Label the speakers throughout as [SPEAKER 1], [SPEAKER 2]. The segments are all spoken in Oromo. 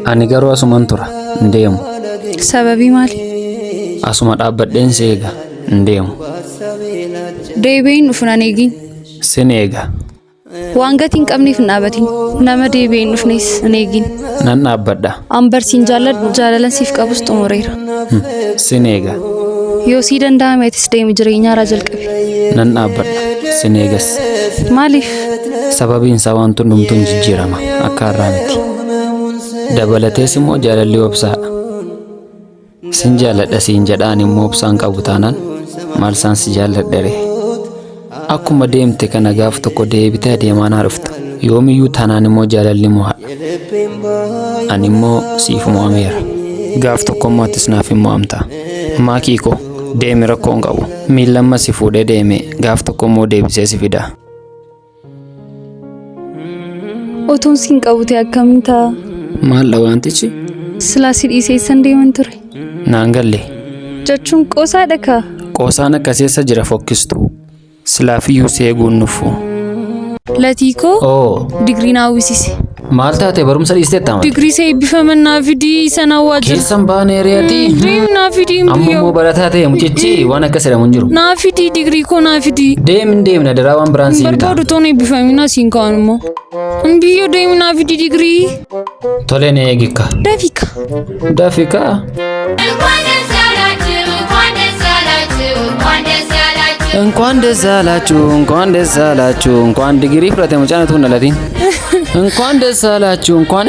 [SPEAKER 1] Ani garuu asuman tura ndeemu.
[SPEAKER 2] Sababii maali?
[SPEAKER 1] Asuma dhaabbadheen seega ndeemu.
[SPEAKER 2] Deebiin dhufnaan eegin.
[SPEAKER 1] Sin eega.
[SPEAKER 2] Waan gatiin qabniif hin dhaabatin. Nama deebiin dhufnes hin eegin.
[SPEAKER 1] Nan dhaabbadha.
[SPEAKER 2] Ambarsiin jaalalan siif qabus xumureera.
[SPEAKER 1] Sin eega.
[SPEAKER 2] Yoo sii danda'ameetis deemi jireenyaa irraa jalqabe.
[SPEAKER 1] Nan dhaabbadha. Sin eegas.
[SPEAKER 2] Maaliif?
[SPEAKER 1] Sababiin isaa waan hundumtuun jijjiirama akka har'aa miti. Dabalatees immoo jaalalli obsaadha. Sin jaaladha siin jedhaan immoo obsaan qabu taanaan maal isaan si jaalladhere. Akkuma deemte kana gaaf tokko deebitee adeemaa naa dhufta. Yoomiyyuu taanaan immoo jaalalli mo'adha. Ani immoo siif mo'ameera. Gaaf tokko immoo atis naaf hin mo'amta. Maakii koo deemi rakkoon qabu. Miilamma si fuudhee deeme gaaf tokko immoo deebisee si fida.
[SPEAKER 2] Otoon siin qabute akkamiin ta'a?
[SPEAKER 1] Maal wantichi?
[SPEAKER 2] Silaa si dhiiseessan deeman ture.
[SPEAKER 1] Naan galle.
[SPEAKER 2] Jechuun qoosaadha kaa?
[SPEAKER 1] Qoosaan akkasiisa jira fokkistu. Silaafiyyuu seeguun nufu.
[SPEAKER 2] Latiikoo?
[SPEAKER 1] Oo.
[SPEAKER 2] Digrii naa hawwisise.
[SPEAKER 1] Maal taate barumsa dhiisteetta maal?
[SPEAKER 2] Digrii see eebbifaman naa fidii sana waajjira.
[SPEAKER 1] Keessan baane reetii.
[SPEAKER 2] Deemi naa fidii hin
[SPEAKER 1] Amma
[SPEAKER 2] biyyoo.
[SPEAKER 1] immoo barataa ta'e mucichi waan akka jedhamu hin jiru.
[SPEAKER 2] Naa fidii digrii koo naa fidii.
[SPEAKER 1] Deemna daraa waan biraan siin ta'a.
[SPEAKER 2] Barbaadu toon eebbifamina siin ka'an immoo. Hin biyyoo deemi naa fidii digrii.
[SPEAKER 1] Tole na eegika.
[SPEAKER 2] Dafika.
[SPEAKER 1] Dafika. እንኳን ደስ አላችሁ እንኳን ዲግሪ ፍረተ መጫነቱ ነለቲን እንኳን ደስ አላችሁ እንኳን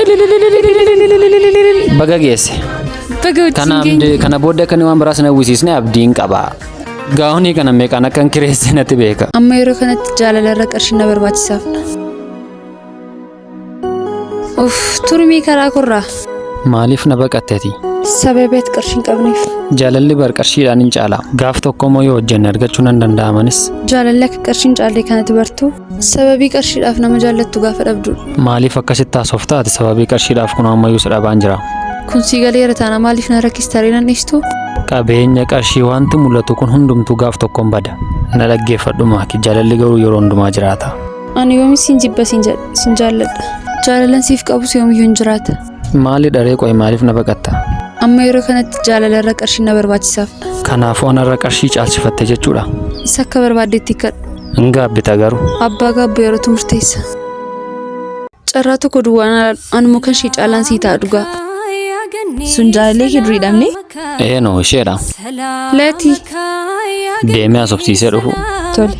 [SPEAKER 1] በገጌስ ከና ቦደ ከኒ ዋን ብራስ ነው ዊሲስነ አብዲን ቀባ ጋውኒ ከነ መቃና ከን ክሬስነት ቤካ
[SPEAKER 2] አማይሮ ከነት ጃለለ ረቀርሽና በርባቺሳፍ ኡፍ ቱርሚ ከራኩራ
[SPEAKER 1] ማሊፍ ነበቀተቲ
[SPEAKER 2] ሰበበት ቅርሽን ቀብኔፍ
[SPEAKER 1] ጃለሊ በርቀርሺዳን እንጫላ ጋፍ ተኮሞ የወጀነ እርገቹን እንደንዳማንስ
[SPEAKER 2] ጃለለ ከቅርሽን ጫሌ ከነት በርቱ ሰበቢ ቅርሺዳፍ ነመጃለቱ ጋፈ ደብዱ
[SPEAKER 1] ማሊፍ አከሽታ ሶፍታት ሰበቢ ቅርሺዳፍ ኩኑ አማዩ ሰዳባ እንጅራ
[SPEAKER 2] ኩንሲ ገሌረታና ማሊፍ ነረኪስ ተሪናን ነስቱ
[SPEAKER 1] ቀበኛ ቅርሺ ዋንት ሙለቱ ኩን ሁንዱምቱ ጋፍ ተኮም በደ ነለጌፈዱማ ኪ ጃለሊ ገሩ የሮንዱማ ጅራታ
[SPEAKER 2] አኒ ወሚ ሲንጂበ ሲንጃለድ ጃለለን ሲፍ ቀቡስ የም ይንጅራት
[SPEAKER 1] ማሊ ደሬ ቆይ ማሊፍ ነበቀታ
[SPEAKER 2] አማይሮ ከነት ጃለለ ረቀርሽና በርባቺሳፍ
[SPEAKER 1] ከናፎ ነረቀርሺ ጫልሲፈተ ጀቹዳ
[SPEAKER 2] ኢሰከ በርባዴት ይከድ
[SPEAKER 1] እንጋ ቢታገሩ
[SPEAKER 2] አባ ጋብ የሮ ትምርቴስ ጨራቱ ኮዱዋና አንሙ ከንሺ ጫላን ሲታ አድጋ ሱንጃሌ ሂድሪዳምኔ
[SPEAKER 1] ኤኖ ሼዳ
[SPEAKER 2] ለቲ
[SPEAKER 1] ደሚያ ሶፍሲሴ ዱፉ
[SPEAKER 2] ቶል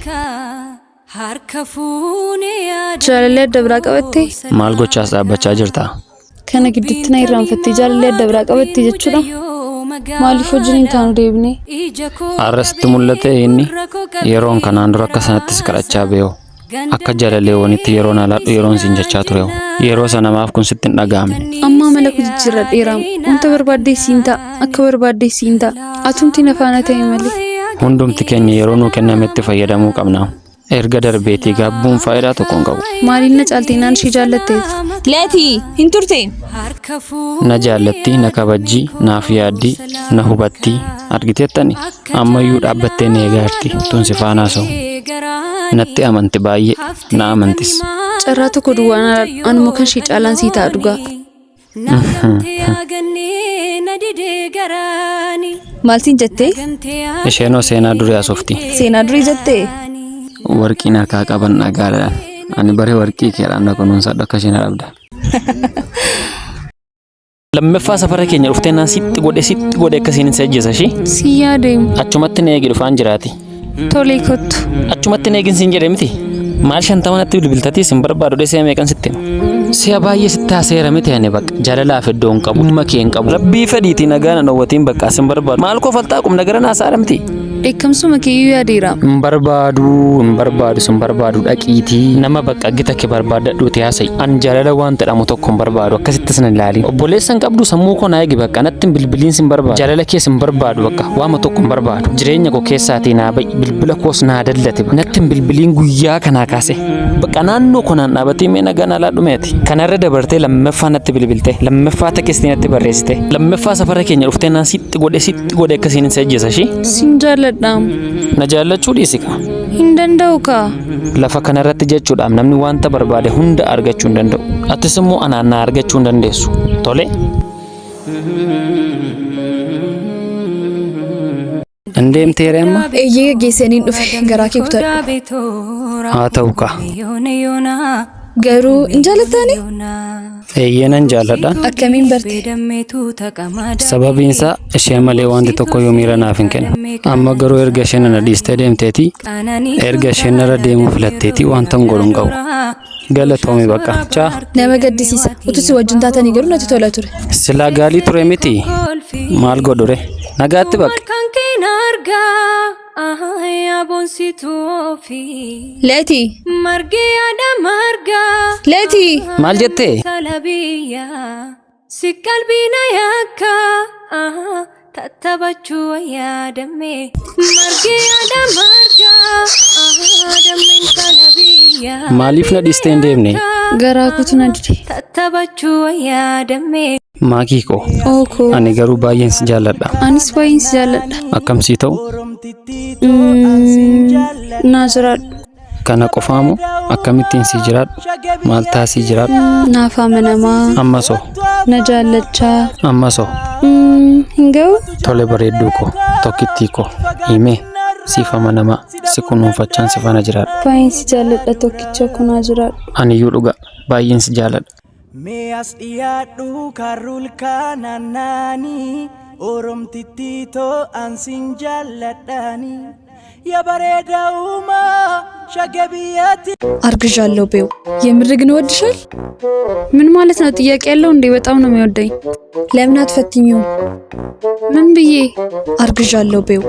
[SPEAKER 2] ጃለለ ደብራ ቀበቴ
[SPEAKER 1] ማልጎቻ አሳባቻ ጅርታ
[SPEAKER 2] ከነ ግድትና ይራንፈት ጃለለ ደብራ ቀበቴ ጀቹዳ ማሊፍ ወጅኒን ታኑ ዴብኔ
[SPEAKER 1] አረስት ሙለተ ይኒ የሮን ከናንዱ ረከሰነትስ ቀረቻ በዮ akka jalalee wonitti yeroon alaadhu yeroon siin jechaa tureewu yeroo sana maaf kun sitti hin dhaga'amne
[SPEAKER 2] amma malaku jijjiirra dheeraam wanta barbaadde siin ta'a akka barbaadde siin ta'a atumti nafaana ta'e malee
[SPEAKER 1] hundumti keenya yeroo nuu kennametti fayyadamuu qabna erga darbeetii gaabbuun faayidaa tokko hin qabu
[SPEAKER 2] maalinna caaltinaan shi jaallatte
[SPEAKER 3] leeti hin turte
[SPEAKER 1] na jaallatti na kabajjii naaf yaaddii na hubattii argiteettani ammayyuu dhaabbattee na eegaarti tun si faanaa sa'u natti amanti baay'ee na amantis
[SPEAKER 2] carraa tokko duwwaan anuma kan shi caalaan sii ta'a dhugaa
[SPEAKER 3] maaltiin jettee
[SPEAKER 1] isheenoo seenaa durii asofti
[SPEAKER 3] seenaa durii jettee
[SPEAKER 1] warqiin harkaa qaban dhagaadhaan ani baree warqii keedhaan na kunuunsadhu akka isheen dhabda lammaffaa safara keenya dhufteenaan sitti godhe akkasiin hin sajjisa shi
[SPEAKER 2] si yaadeemu
[SPEAKER 1] achumatti na eegi dhufaan jiraati
[SPEAKER 2] tolee kottu
[SPEAKER 1] achumatti na eegin siin jedhe miti maal shantamanatti bilbiltatii sin barbaadu dheesee meeqan sitti si'a baay'ee sitti haaseera miti ani bakka jaalalaaf iddoo hin qabu dhimma kee hin qabu rabbii fedhiitii nagaa na dhowwatiin bakka sin barbaadu maal kofaltaa qum nagara naasaara miti
[SPEAKER 2] eekkamsuma keeyyuu yaadeera
[SPEAKER 1] hin barbaadu sin barbaadu dhaqiitii nama bakka gita kee barbaadadhuuti haasai an jaalala waan jedhamu tokko hin barbaadu akkasittis na ilaaliin obboleessan qabdu sammuu koo naa eegi bakka natti bilbiliin sin barbaadu jaalala kee sin barbaadu bakka waama tokko hin barbaadu jireenya koo keessaatii naa ba'i bilbila koos naa dallate natti bilbiliin guyyaa kanaa kaase bakka naannoo konaan dhaabatee mee nagaa na laadhumeeti kanarra dabartee lammaffaa natti bilbilte lammaffaa tekstii natti barreessite lammaffaa safara keenya dhufteenaan sitti godhe akkasiin hin sajjisa shi
[SPEAKER 2] sin jaalladha jaalladhaam.
[SPEAKER 1] Na jaallachuu dhiisika.
[SPEAKER 2] Hin danda'u kaa.
[SPEAKER 1] Lafa kanarratti jechuudhaan namni wanta barbaade hunda argachuu hin danda'u. Atis immoo anaan na argachuu hin dandeessu. Tole. Indeemteere amma?
[SPEAKER 3] Eeyyee gaggeessaniin dhufe garaa kee kutadhu.
[SPEAKER 1] Haa ta'u kaa.
[SPEAKER 3] Garuu hin jaallattaani?
[SPEAKER 1] Eeyyee nan jaalladha.
[SPEAKER 3] Akkamiin barte?
[SPEAKER 1] Sababiin isaa ishee malee wanti tokko yoo miira naaf hin kennu. Amma garuu erga isheen na dhiistee deemteeti erga isheen narra deemuu filatteeti wanta hin godhu hin qabu. Galatoomii bakka. Chaa.
[SPEAKER 3] Nama gaddisiisa. Utuu si wajjin taatanii garuu natti tola ture.
[SPEAKER 1] Silaa gaalii ture miti. Maal godhure? Nagaatti bakka.
[SPEAKER 3] Leeti. Leeti.
[SPEAKER 1] Maal jettee?
[SPEAKER 4] Si qalbiina yaakka tattabachuu yaadame margee yaada margaa dameen qalbiyya.
[SPEAKER 1] Maaliif na dhiistee hin deemne?
[SPEAKER 2] Garaa kutu na dide.
[SPEAKER 4] Tattabachuu yaadame.
[SPEAKER 1] Maakii koo.
[SPEAKER 2] Ookoo.
[SPEAKER 1] Ani garuu baay'een si jaalladha.
[SPEAKER 2] Anis baay'een si jaalladha.
[SPEAKER 1] Akkamsii ta'u?
[SPEAKER 2] Naa jiraadhu.
[SPEAKER 1] Kana qofaamoo akkamittiin si jiraadhu? Maal taasii jiraadhu?
[SPEAKER 2] Naaf amanamaa.
[SPEAKER 1] Ammasoo.
[SPEAKER 2] Na jaallachaa.
[SPEAKER 1] Ammasoo.
[SPEAKER 2] Hin ga'u?
[SPEAKER 1] Tole bareedduu koo tokkittii koo himee siif amanamaa si kunuunfachaan si faana jiraadha.
[SPEAKER 2] Baay'een si jaalladha tokkicha kunaa jiraadhu.
[SPEAKER 1] Aniyyuu dhuga baay'een si jaalladha.
[SPEAKER 5] Mee as dhiyaadhu karrul kananaanii oromtitti to'an sin jaalladhaanii yaa bareeda uumaa ሸገቢያት
[SPEAKER 3] አርግዣለሁ ቤው የምር ግን ወድሻል?
[SPEAKER 2] ምን ማለት ነው? ጥያቄ ያለው እንዴ? በጣም ነው የሚወደኝ።
[SPEAKER 3] ለምን አትፈትኚው?
[SPEAKER 2] ምን ብዬ?
[SPEAKER 3] አርግዣለሁ ቤው።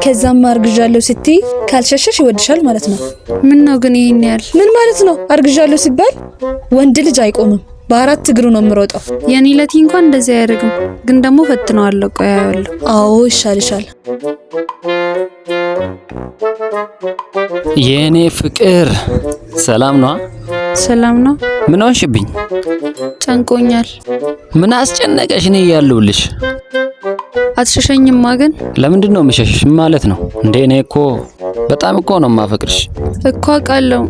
[SPEAKER 3] ከዛም አርግዣለሁ ስትይ ካልሸሸሽ ይወድሻል ማለት ነው።
[SPEAKER 2] ምን ነው ግን ይሄን ያህል?
[SPEAKER 3] ምን ማለት ነው? አርግዣለሁ ሲባል ወንድ ልጅ አይቆምም፣ በአራት እግሩ ነው የሚሮጠው።
[SPEAKER 2] የኔ ለቲ እንኳን እንደዚህ አያደርግም፣ ግን ደግሞ ፈትነዋለሁ። ቆይ አያለሁ።
[SPEAKER 3] አዎ ይሻልሻል።
[SPEAKER 1] የኔ ፍቅር ሰላም ነው?
[SPEAKER 2] ሰላም ነው።
[SPEAKER 1] ምን ሆንሽብኝ?
[SPEAKER 2] ጨንቆኛል።
[SPEAKER 1] ምን አስጨነቀሽ? እኔ ያለሁልሽ።
[SPEAKER 2] አትሸሸኝማ ግን?
[SPEAKER 1] ለምንድን ነው የምሸሽሽ ማለት ነው እንዴ? እኔ እኮ በጣም እኮ ነው የማፈቅርሽ
[SPEAKER 2] እኮ አውቃለሁ።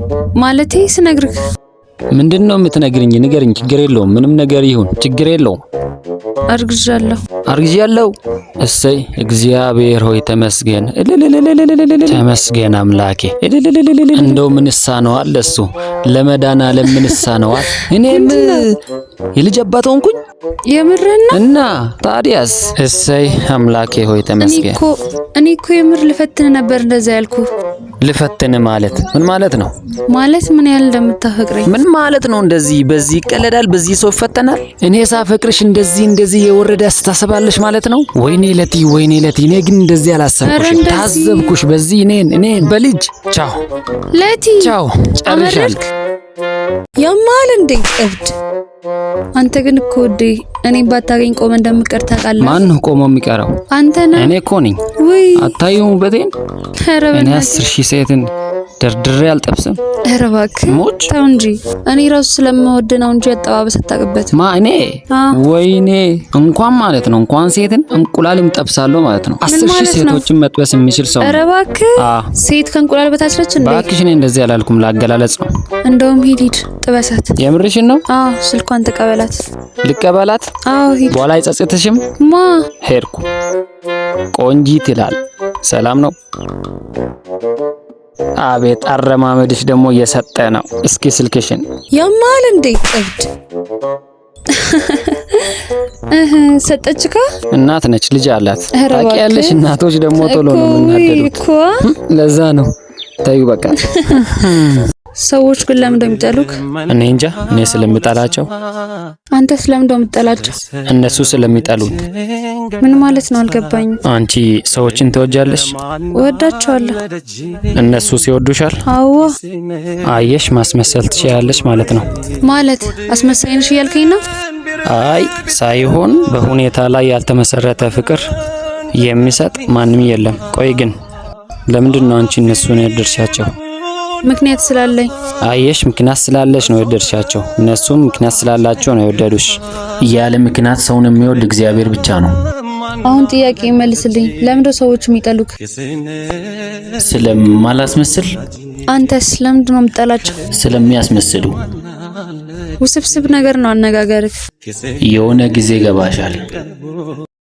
[SPEAKER 2] ማለቴ ስነግርህ
[SPEAKER 1] ምንድን ነው የምትነግርኝ? ንገርኝ። ችግር የለውም፣ ምንም ነገር ይሁን ችግር የለውም።
[SPEAKER 2] አርግዣለሁ።
[SPEAKER 1] አርግዣለሁ። እሰይ እግዚአብሔር ሆይ ተመስገን፣ ተመስገን አምላኬ። እንደው ምን ሳነዋል ለሱ ለመድኃኒዓለም ምን ሳነዋል? እኔም የልጅ አባት ሆንኩኝ።
[SPEAKER 2] የምርና
[SPEAKER 1] እና ታዲያስ? እሰይ አምላኬ ሆይ ተመስገን።
[SPEAKER 2] እኔ እኮ የምር ልፈትን ነበር እንደዛ ያልኩ።
[SPEAKER 1] ልፈትን ማለት ምን ማለት ነው?
[SPEAKER 2] ማለት ምን ያህል እንደምታፈቅረኝ።
[SPEAKER 1] ምን ማለት ነው? እንደዚህ በዚህ ይቀለዳል፣ በዚህ ሰው ይፈተናል። እኔ ሳፈቅርሽ እንደዚህ የወረደ አስተሳሰባለሽ ማለት ነው? ወይኔ ለቲ፣ ወይኔ ለቲ። እኔ ግን እንደዚህ አላሰብኩሽ፣ ታዘብኩሽ። በዚህ እኔን በልጅ ቻው
[SPEAKER 2] ለቲ፣
[SPEAKER 1] ቻው ጨርሻለሁ።
[SPEAKER 3] ያማል እንዴ እብድ።
[SPEAKER 2] አንተ ግን እኮ ወዴ እኔን ባታገኝ ቆመ እንደምቀር ታውቃለህ።
[SPEAKER 1] ማን ነው ቆሞ የሚቀረው?
[SPEAKER 2] አንተ ነህ።
[SPEAKER 1] እኔ እኮ ነኝ።
[SPEAKER 2] ወይ
[SPEAKER 1] አታዩም ውበቴን? እኔ 10,000 ሴትን ደርድሬ አልጠብስም።
[SPEAKER 2] ኧረ እባክህ
[SPEAKER 1] ሞች
[SPEAKER 2] ተው እንጂ። እኔ ራሱ ስለምወድ ነው እንጂ አጠባበስ አታውቅበት።
[SPEAKER 1] እኔ ወይኔ እንኳን ማለት ነው እንኳን ሴትን እንቁላልም ጠብሳለሁ ማለት ነው። 10,000 ሴቶችን መጥበስ የሚችል ሰው።
[SPEAKER 2] ኧረ እባክህ ሴት ከእንቁላል በታች ነች እንዴ?
[SPEAKER 1] እባክሽ እኔ እንደዚህ አላልኩም፣ ላገላለጽ ነው።
[SPEAKER 2] እንደውም ሂድ ጥበሳት።
[SPEAKER 1] የምርሽን ነው?
[SPEAKER 2] አዎ ስልኳን ተቀበላት።
[SPEAKER 1] ልቀበላት?
[SPEAKER 2] አዎ ሂድ።
[SPEAKER 1] በኋላ አይጸጽትሽም? ሄድኩ። ቆንጂት ይላል። ሰላም ነው? አቤት አረማመድሽ ደግሞ እየሰጠ ነው። እስኪ ስልክሽን።
[SPEAKER 3] ያማል እንዴ እብድ።
[SPEAKER 2] ሰጠችካ?
[SPEAKER 1] እናት ነች፣ ልጅ አላት። ታውቂያለሽ፣ እናቶች ደግሞ ቶሎ ነው የምናደዱት። ለዛ ነው። ታዩ በቃ።
[SPEAKER 2] ሰዎች ግን ለምን እንደሚጠሉክ?
[SPEAKER 1] እኔ እንጃ። እኔ ስለምጠላቸው።
[SPEAKER 2] አንተ ስለምን እንደምትጠላቸው?
[SPEAKER 1] እነሱ ስለሚጠሉኝ።
[SPEAKER 2] ምን ማለት ነው? አልገባኝም።
[SPEAKER 1] አንቺ ሰዎችን ትወጃለሽ?
[SPEAKER 2] እወዳቸዋለሁ።
[SPEAKER 1] እነሱ ሲወዱሻል?
[SPEAKER 2] አዎ።
[SPEAKER 1] አየሽ፣ ማስመሰል ትችያለሽ ማለት ነው።
[SPEAKER 2] ማለት አስመሳይ ነሽ እያልከኝ ነው?
[SPEAKER 1] አይ ሳይሆን በሁኔታ ላይ ያልተመሰረተ ፍቅር የሚሰጥ ማንም የለም። ቆይ ግን ለምንድን ነው አንቺ እነሱን የወደድሻቸው?
[SPEAKER 2] ምክንያት ስላለኝ።
[SPEAKER 1] አየሽ፣ ምክንያት ስላለሽ ነው የወደድሻቸው። እነሱም ምክንያት ስላላቸው ነው የወደዱሽ። ያለ ምክንያት ሰውን የሚወድ እግዚአብሔር ብቻ ነው።
[SPEAKER 2] አሁን ጥያቄ መልስልኝ። ለምንድነው ሰዎች የሚጠሉክ?
[SPEAKER 1] ስለማላስመስል።
[SPEAKER 2] አንተስ ለምንድነው የምትጠላቸው?
[SPEAKER 1] ስለሚያስመስሉ።
[SPEAKER 2] ውስብስብ ነገር ነው አነጋገርክ።
[SPEAKER 1] የሆነ ጊዜ ገባሻል።